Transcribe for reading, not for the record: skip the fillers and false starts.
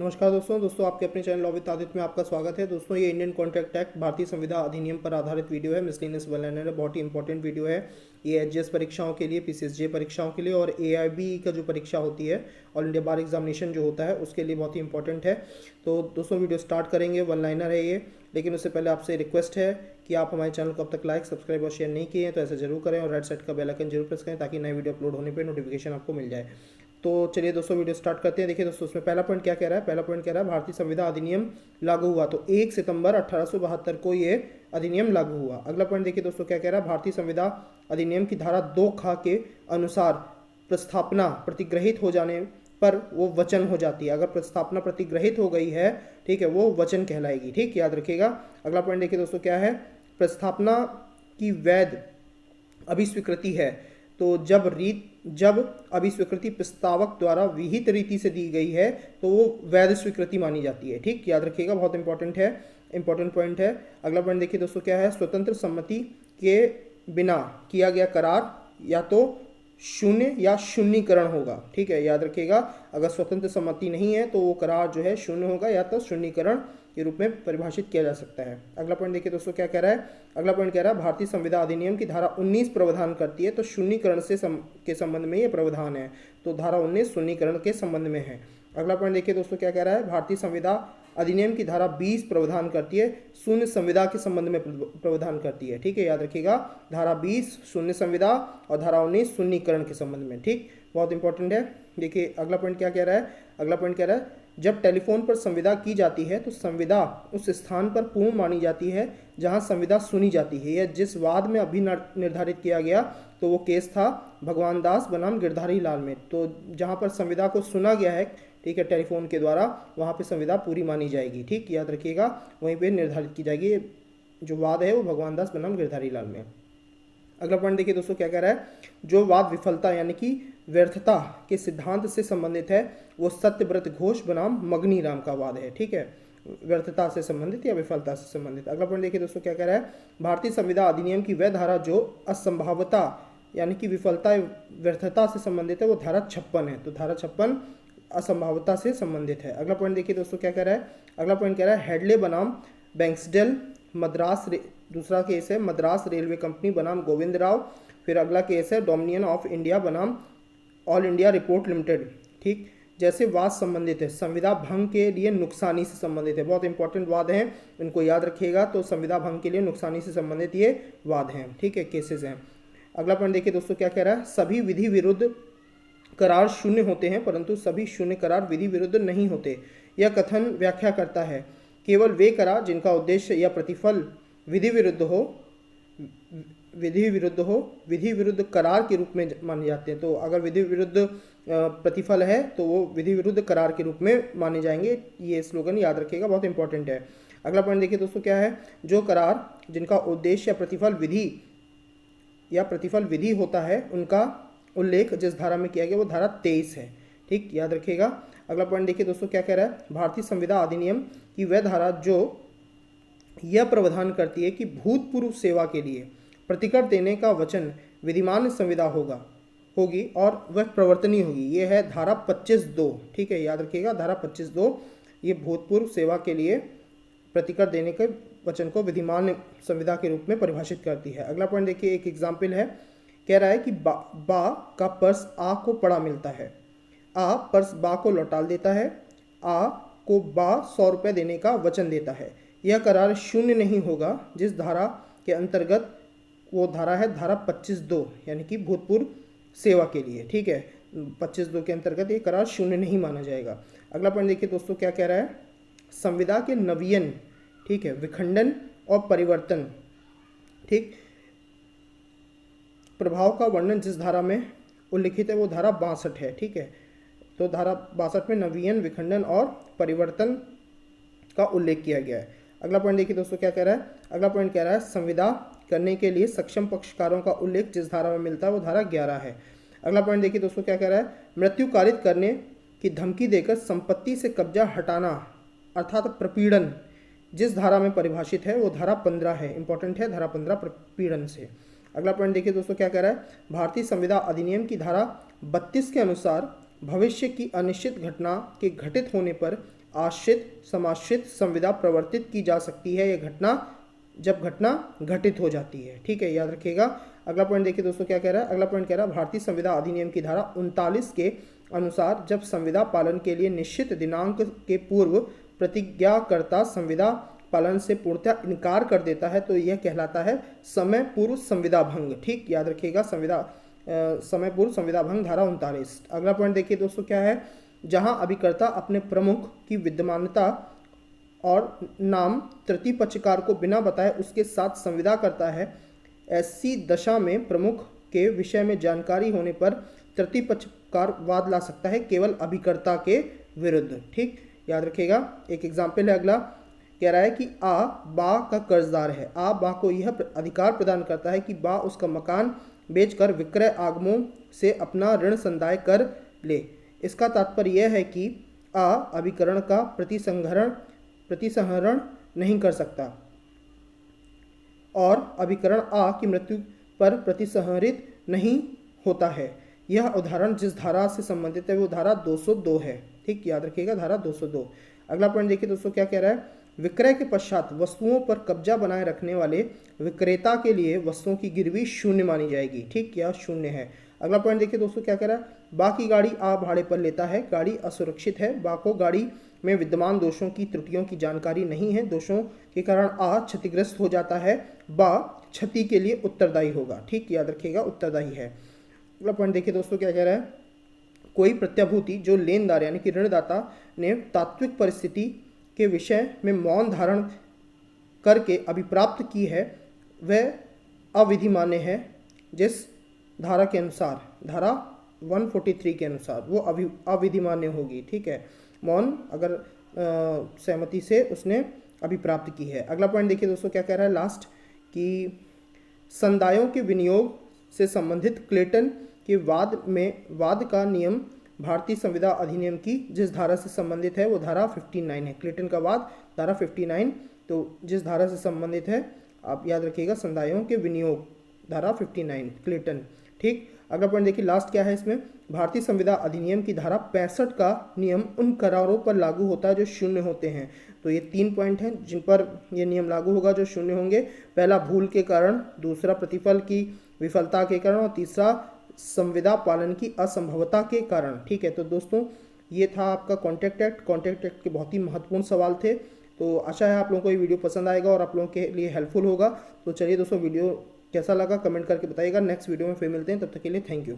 नमस्कार दोस्तों आपके अपने चैनल लॉ विद आदित्य में आपका स्वागत है। दोस्तों ये इंडियन कॉन्ट्रैक्ट एक्ट भारतीय संविदा अधिनियम पर आधारित वीडियो है। मिसलेनियस वन लाइनर है, बहुत ही इंपॉर्टेंट वीडियो है। ये एचजीएस परीक्षाओं के लिए, पीसीएसजे परीक्षाओं के लिए और एआईबी का जो परीक्षा होती है, ऑल इंडिया बार एग्जामिनेशन जो होता है, उसके लिए बहुत ही इंपॉर्टेंट है। तो दोस्तों वीडियो स्टार्ट करेंगे, वन लाइनर है ये, लेकिन उससे पहले आपसे रिक्वेस्ट है कि आप हमारे चैनल को अब तक लाइक, सब्सक्राइब और शेयर नहीं किए हैं तो ऐसा जरूर करें और राइट साइड का बेल आइकन जरूर प्रेस करें ताकि नए वीडियो अपलोड होने पर नोटिफिकेशन आपको मिल जाए। तो चलिए दोस्तों वीडियो स्टार्ट करते हैं। देखिए दोस्तों, उसमें पहला पॉइंट क्या कह रहा है। पहला पॉइंट कह रहा है भारतीय संविदा अधिनियम लागू हुआ, तो 1 सितंबर 1872 को ये अधिनियम लागू हुआ। अगला पॉइंट देखिए दोस्तों क्या कह रहा है। भारतीय संविदा अधिनियम की धारा 2 ख के अनुसार प्रस्थापना प्रतिग्रहित हो जाने पर वो वचन हो जाती है। अगर प्रस्थापना प्रतिग्रहित हो गई है, ठीक है, वो वचन कहलाएगी। ठीक, याद रखिएगा। अगला पॉइंट देखिए दोस्तों क्या है। प्रस्थापना की वैध अभिस्वीकृति है, तो जब अभिस्वीकृति प्रस्तावक द्वारा विहित रीति से दी गई है तो वो वैध स्वीकृति मानी जाती है। ठीक, याद रखिएगा, बहुत इंपॉर्टेंट है, इंपॉर्टेंट पॉइंट है। अगला पॉइंट देखिए दोस्तों क्या है। स्वतंत्र सम्मति के बिना किया गया करार या तो शून्य या शून्यकरण होगा। ठीक है, याद रखिएगा, अगर स्वतंत्र सम्मति नहीं है तो वो करार जो है शून्य होगा या तो शून्यकरण के रूप में परिभाषित किया जा सकता है। अगला पॉइंट देखिए दोस्तों क्या कह रहा है। अगला पॉइंट कह रहा है भारतीय संविदा अधिनियम की धारा 19 प्रावधान करती है, तो शून्यकरण के संबंध में ये प्रावधान है, तो धारा 19 शून्यकरण के संबंध में है। अगला पॉइंट देखिए दोस्तों क्या कह रहा है। भारतीय संविदा अधिनियम की धारा 20 प्रावधान करती है, शून्य संविदा के संबंध में प्रावधान करती है। ठीक है, याद रखिएगा, धारा 20 शून्य संविदा और धारा 19 शून्यकरण के संबंध में। ठीक, बहुत इंपॉर्टेंट है। देखिए अगला पॉइंट क्या कह रहा है। अगला पॉइंट कह रहा है जब टेलीफोन पर संविदा की जाती है तो संविदा उस स्थान पर पूर्ण मानी जाती है जहां संविदा सुनी जाती है। यह जिस वाद में अभी निर्धारित किया गया तो वो केस था भगवान दास बनाम गिरधारी लाल में। तो जहां पर संविदा को सुना गया है, ठीक है, टेलीफोन के द्वारा, वहां पे संविदा पूरी मानी जाएगी। ठीक, याद रखिएगा, वहीं पे निर्धारित की जाएगी। जो वाद है वो भगवान दास बनाम गिरधारी लाल में। अगला पॉइंट देखिए दोस्तों क्या कह रहा है। जो वाद विफलता यानी कि व्यर्थता के सिद्धांत से संबंधित है वो सत्यव्रत घोष बनाम मगनी राम का वाद है। ठीक है, व्यर्थता से संबंधित या विफलता से संबंधित। अगला पॉइंट देखिए दोस्तों क्या कह रहा है। भारतीय संविदा अधिनियम की वह धारा जो असंभावता यानी कि विफलता व्यर्थता से संबंधित है वो धारा 56 है, तो धारा 56 असंभावता से संबंधित है। अगला पॉइंट देखिए दोस्तों क्या कह रहा है। अगला पॉइंट कह रहा है हेडले बनाम बैंक्सडेल मद्रास, दूसरा केस है मद्रास रेलवे कंपनी बनाम गोविंद राव। फिर अगला केस है डोमिनियन ऑफ इंडिया बनाम ऑल इंडिया रिपोर्ट लिमिटेड। ठीक, जैसे वाद संबंधित है, संविदा भंग के लिए नुकसानी से संबंधित है, बहुत इंपॉर्टेंट वाद हैं, इनको याद रखिएगा। तो संविदा भंग के लिए नुकसानी से संबंधित ये वाद हैं, ठीक है, केसेस हैं। अगला पॉइंट देखिए दोस्तों क्या कह रहा है। सभी विधि विरुद्ध करार शून्य होते हैं परंतु सभी शून्य करार विधि विरुद्ध नहीं होते। यह कथन व्याख्या करता है केवल वे करार जिनका उद्देश्य या प्रतिफल विधि विरुद्ध हो विधि विरुद्ध करार के रूप में माने जाते हैं। तो अगर विधि विरुद्ध प्रतिफल है तो वो विधि विरुद्ध करार के रूप में माने जाएंगे। ये स्लोगन याद रखिएगा, बहुत इंपॉर्टेंट है। अगला पॉइंट देखिए दोस्तों क्या है। जो करार जिनका उद्देश्य या प्रतिफल विधि होता है उनका उल्लेख जिस धारा में किया गया वो धारा 23 है। ठीक, याद रखिएगा। अगला पॉइंट देखिए दोस्तों क्या कह रहा है। भारतीय संविदा अधिनियम की वह धारा जो यह प्रावधान करती है कि भूतपूर्व सेवा के लिए प्रतिकर देने का वचन विधिमान संविदा होगी और वह प्रवर्तनीय होगी, ये है धारा 25(2). ठीक है, याद रखिएगा, धारा 25(2) ये भूतपूर्व सेवा के लिए प्रतिकर देने के वचन को विधिमान संविदा के रूप में परिभाषित करती है। अगला पॉइंट देखिए, एक एग्जाम्पल है, कह रहा है कि बा का पर्स आ को पड़ा मिलता है, आ पर्स बा को लौटा देता है, आ को बा 100 रुपये देने का वचन देता है। यह करार शून्य नहीं होगा जिस धारा के अंतर्गत, वो धारा है धारा 25(2) यानी कि भूतपूर्व सेवा के लिए। ठीक है, 25(2) के अंतर्गत ये करार शून्य नहीं माना जाएगा। अगला पॉइंट देखिए दोस्तों क्या कह रहा है। संविदा के नवीन, ठीक है, विखंडन और परिवर्तन, ठीक, प्रभाव का वर्णन जिस धारा में उल्लिखित है वो धारा 62 है। ठीक है, तो धारा 62 में नवीन, विखंडन और परिवर्तन का उल्लेख किया गया है। अगला पॉइंट देखिए दोस्तों क्या कह रहा है। अगला पॉइंट कह रहा है संविदा करने के लिए सक्षम पक्षकारों का उल्लेख जिस धारा में मिलता है वो धारा 11 है। अगला पॉइंट देखिए दोस्तों क्या कह रहा है। मृत्यु कारित करने की धमकी देकर संपत्ति से कब्जा हटाना अर्थात प्रपीड़न जिस धारा में परिभाषित है वो धारा 15 है। इंपॉर्टेंट है, धारा 15 प्रपीड़न से। अगला पॉइंट देखिए दोस्तों क्या कह रहा है। भारतीय संविदा अधिनियम की धारा 32 के अनुसार भविष्य की अनिश्चित घटना के घटित होने पर आश्रित समाश्रित संविदा प्रवर्तित की जा सकती है यह घटना जब घटना घटित हो जाती है। ठीक है, याद रखिएगा। अगला पॉइंट देखिए दोस्तों क्या कह रहा है। अगला पॉइंट कह रहा है भारतीय संविदा अधिनियम की धारा 39 के अनुसार जब संविदा पालन के लिए निश्चित दिनांक के पूर्व प्रतिज्ञाकर्ता संविदा पालन से पूर्णतः इनकार कर देता है तो यह कहलाता है समय पूर्व संविदा भंग। ठीक, याद रखिएगा, समय पूर्व संविदा भंग धारा 39। अगला पॉइंट देखिए दोस्तों क्या है। जहां अभिकर्ता अपने प्रमुख की विद्यमानता और नाम तृतीय पक्षकार को बिना बताए उसके साथ संविदा करता है, ऐसी दशा में प्रमुख के विषय में जानकारी होने पर तृतीय पक्षकार वाद ला सकता है केवल अभिकर्ता के विरुद्ध। ठीक, याद रखिएगा। एक एग्जाम्पल है, अगला कह रहा है कि आ बा का कर्जदार है। आ बा को यह अधिकार प्रदान करता है कि बा उसका मकान बेचकर विक्रय आगमों से अपना ऋण संदाय कर ले। इसका तात्पर्य यह है कि आ अभिकरण का प्रतिसंहरण नहीं कर सकता और अभिकरण आ की मृत्यु पर प्रतिसंहरित नहीं होता है। यह उदाहरण जिस धारा से संबंधित है वो धारा 202 है। ठीक, याद रखिएगा, धारा 202। अगला पॉइंट देखिए दोस्तों क्या कह रहा है। विक्रय के पश्चात वस्तुओं पर कब्जा बनाए रखने वाले विक्रेता के लिए वस्तुओं की गिरवी शून्य मानी जाएगी। ठीक, यह शून्य है। अगला पॉइंट देखिए दोस्तों क्या कह रहा है। बा की गाड़ी आ भाड़े पर लेता है। गाड़ी असुरक्षित है। बा को गाड़ी में विद्यमान दोषों की त्रुटियों की जानकारी नहीं है। दोषों के कारण आ क्षतिग्रस्त हो जाता है। बा क्षति के लिए उत्तरदायी होगा। ठीक, याद रखिएगा, उत्तरदायी है। अगला पॉइंट देखिए दोस्तों क्या कह रहा है। कोई प्रत्याभूति जो लेनदार यानी कि ऋणदाता ने तात्विक परिस्थिति के विषय में मौन धारण करके अभिप्राप्त की है वह अविधि मान्य है। जिस धारा के अनुसार, धारा 143 के अनुसार वो अविधि मान्य होगी। ठीक है, मौन अगर सहमति से उसने अभिप्राप्त की है। अगला पॉइंट देखिए दोस्तों क्या कह रहा है लास्ट, कि संदायों के विनियोग से संबंधित क्लेटन के वाद का नियम भारतीय संविदा अधिनियम की जिस धारा से संबंधित है वो धारा 59 है। क्लेटन का वाद धारा 59, तो जिस धारा से संबंधित है आप याद रखिएगा, संदायों के विनियोग धारा 59 क्लेटन। ठीक, अगला पॉइंट देखिए लास्ट क्या है इसमें। भारतीय संविदा अधिनियम की धारा 65 का नियम उन करारों पर लागू होता है जो शून्य होते हैं। तो ये 3 पॉइंट हैं जिन पर यह नियम लागू होगा जो शून्य होंगे। पहला भूल के कारण, दूसरा प्रतिफल की विफलता के कारण और तीसरा संविदा पालन की असंभवता के कारण। ठीक है, तो दोस्तों ये था आपका कॉन्ट्रैक्ट एक्ट। कॉन्ट्रैक्ट एक्ट के बहुत ही महत्वपूर्ण सवाल थे। तो आशा है आप लोगों को ये वीडियो पसंद आएगा और आप लोगों के लिए हेल्पफुल होगा। तो चलिए दोस्तों, वीडियो कैसा लगा कमेंट करके बताइएगा। नेक्स्ट वीडियो में फिर मिलते हैं, तब तक के लिए थैंक यू।